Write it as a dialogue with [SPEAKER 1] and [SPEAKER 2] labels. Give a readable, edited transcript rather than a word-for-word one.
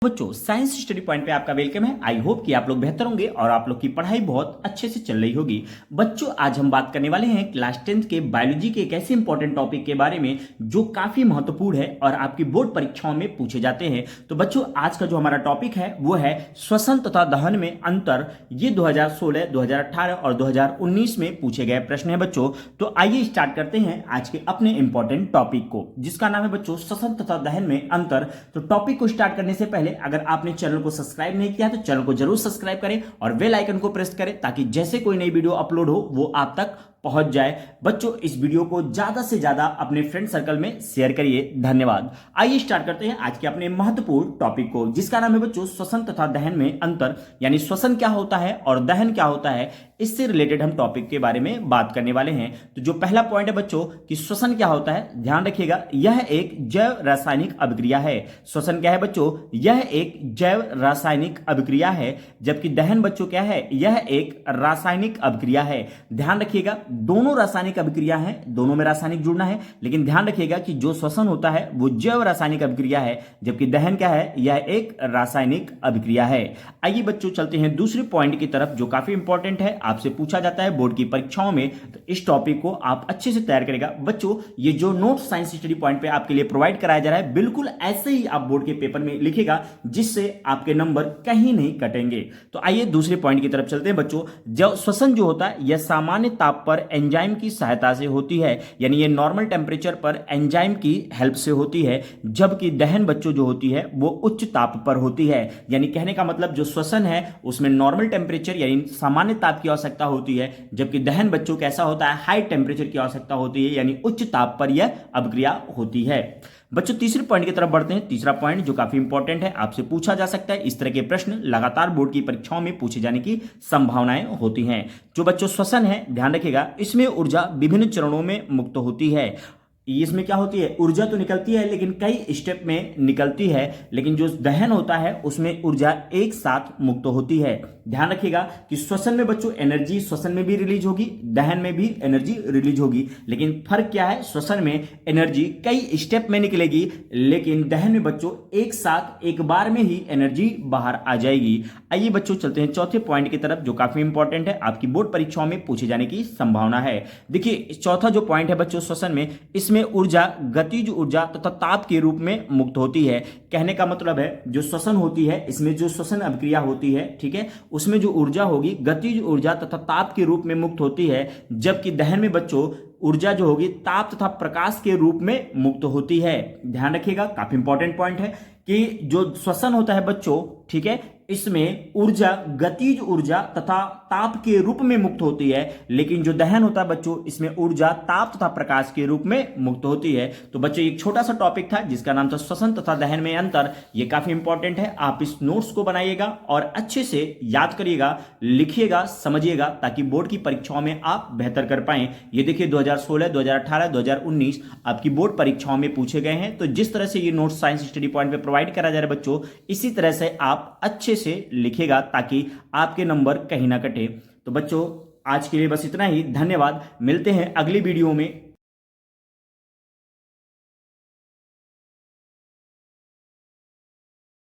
[SPEAKER 1] बच्चों science study point पे आपका वेलकम है। आई होप कि आप लोग बेहतर होंगे और आप लोग की पढ़ाई बहुत अच्छे से चल रही होगी। बच्चों आज हम बात करने वाले हैं क्लास 10th के बायोलॉजी के एक ऐसे इंपॉर्टेंट टॉपिक के बारे में जो काफी महत्वपूर्ण है और आपकी बोर्ड परीक्षाओं में पूछे जाते हैं। तो बच्चों आज का जो हमारा टॉपिक है वो है श्वसन तथा दहन में अंतर। ये 2016, 2018 और 2019 में पूछे गए प्रश्न है बच्चों। तो आइए स्टार्ट करते हैं आज के अपने इंपॉर्टेंट टॉपिक को, जिसका नाम है बच्चों श्वसन तथा दहन में अंतर। तो टॉपिक को स्टार्ट करने से पहले अगर आपने चैनल को सब्सक्राइब नहीं किया तो चैनल को जरूर सब्सक्राइब करें और बेल आइकन को प्रेस करें ताकि जैसे कोई नई वीडियो अपलोड हो वो आप तक पहुंच जाए। बच्चों इस वीडियो को ज्यादा से ज्यादा अपने फ्रेंड सर्कल में शेयर करिए। धन्यवाद। आइए स्टार्ट करते हैं आज के अपने महत्वपूर्ण टॉपिक को, जिसका नाम है बच्चों श्वसन तथा दहन में अंतर। यानी श्वसन क्या होता है और दहन क्या होता है, इससे रिलेटेड हम टॉपिक के बारे में बात करने वाले हैं। तो जो पहला पॉइंट है बच्चों कि श्वसन क्या होता है, ध्यान रखिएगा, यह एक जैव रासायनिक अभिक्रिया है। श्वसन क्या है बच्चों, यह एक जैव रासायनिक अभिक्रिया है, जबकि दहन बच्चों क्या है, यह एक रासायनिक अभिक्रिया है। ध्यान रखिएगा दोनों रासायनिक अभिक्रिया है, दोनों में रासायनिक जुड़ना है, लेकिन ध्यान रखिएगा कि जो श्वसन होता है वो जैव रासायनिक अभिक्रिया है, जबकि दहन क्या है, यह एक रासायनिक अभिक्रिया है। आइए बच्चों चलते हैं दूसरे पॉइंट की तरफ जो काफी इंपॉर्टेंट है, आपसे पूछा जाता है बोर्ड की परीक्षाओं में। तो इस टॉपिक को आप अच्छे से तैयार करेगा बच्चों। ये जो नोट साइंस स्टडी पॉइंट पे आपके लिए प्रोवाइड कराया जा रहा है, बिल्कुल ऐसे ही आप बोर्ड के पेपर में लिखेगा, जिससे आपके नंबर कहीं नहीं कटेंगे। तो आइए दूसरे पॉइंट की तरफ चलते हैं बच्चों। जो श्वसन जो होता है यह सामान्य ताप पर एंजाइम की सहायता से होती है, यानी ये नॉर्मल टेम्परेचर पर एंजाइम की हेल्प से होती है, जबकि दहन बच्चों जो होती है वो उच्च ताप पर होती है। यानी कहने का मतलब जो श्वसन है उसमें नॉर्मल टेम्परेचर यानी सामान्य ताप की आवश्यकता होती है, जबकि दहन बच्चों कैसा होता है, हाई टेम्परेचर की आवश्यकता होती है, यानी उच्च ताप पर यह अभिक्रिया होती है। बच्चों तीसरे पॉइंट की तरफ बढ़ते हैं। तीसरा पॉइंट जो काफी इंपॉर्टेंट है, आपसे पूछा जा सकता है, इस तरह के प्रश्न लगातार बोर्ड की परीक्षाओं में पूछे जाने की संभावनाएं होती हैं। जो बच्चों श्वसन है, ध्यान रखिएगा, इसमें ऊर्जा विभिन्न चरणों में मुक्त होती है। इसमें क्या होती है, ऊर्जा तो निकलती है लेकिन कई स्टेप में निकलती है, लेकिन जो दहन होता है उसमें ऊर्जा एक साथ मुक्त होती है। ध्यान रखिएगा कि श्वसन में बच्चों एनर्जी श्वसन में भी रिलीज होगी, दहन में भी एनर्जी रिलीज होगी, लेकिन फर्क क्या है, श्वसन में एनर्जी कई स्टेप में निकलेगी, लेकिन दहन में बच्चों एक साथ एक बार में ही एनर्जी बाहर आ जाएगी। आइए बच्चों चलते हैं चौथे पॉइंट की तरफ जो काफी इंपॉर्टेंट है, आपकी बोर्ड परीक्षाओं में पूछे जाने की संभावना है। देखिए चौथा जो पॉइंट है बच्चों श्वसन में, इसमें ऊर्जा गतिज ऊर्जा तथा ताप के रूप में मुक्त होती है। कहने का मतलब है जो श्वसन होती है, इसमें जो श्वसन अभिक्रिया होती है, ठीक है, उसमें जो ऊर्जा होगी गतिज ऊर्जा तथा ताप के रूप में मुक्त होती है, जबकि दहन में बच्चों ऊर्जा जो होगी ताप तथा प्रकाश के रूप में मुक्त होती है। ध्यान रखिएगा काफी इंपॉर्टेंट पॉइंट है कि जो श्वसन होता है बच्चों, ठीक है, इसमें ऊर्जा गतिज ऊर्जा तथा ताप के रूप में मुक्त होती है, लेकिन जो दहन होता है बच्चों इसमें ऊर्जा ताप तथा प्रकाश के रूप में मुक्त होती है। तो बच्चों एक छोटा सा टॉपिक था जिसका नाम था श्वसन तथा दहन में अंतर। ये काफी इंपॉर्टेंट है, आप इस नोट्स को बनाइएगा और अच्छे से याद करिएगा, लिखिएगा, समझिएगा, ताकि बोर्ड की परीक्षाओं में आप बेहतर कर पाए। ये देखिए 2016, 2018, 2019 आपकी बोर्ड परीक्षाओं में पूछे गए हैं। तो जिस तरह से ये नोट्स साइंस स्टडी पॉइंट पे प्रोवाइड करा जा रहा है बच्चों, इसी तरह से आप अच्छे से लिखेगा ताकि आपके नंबर कहीं ना कटे। तो बच्चों आज के लिए बस इतना ही। धन्यवाद। मिलते हैं अगली वीडियो में।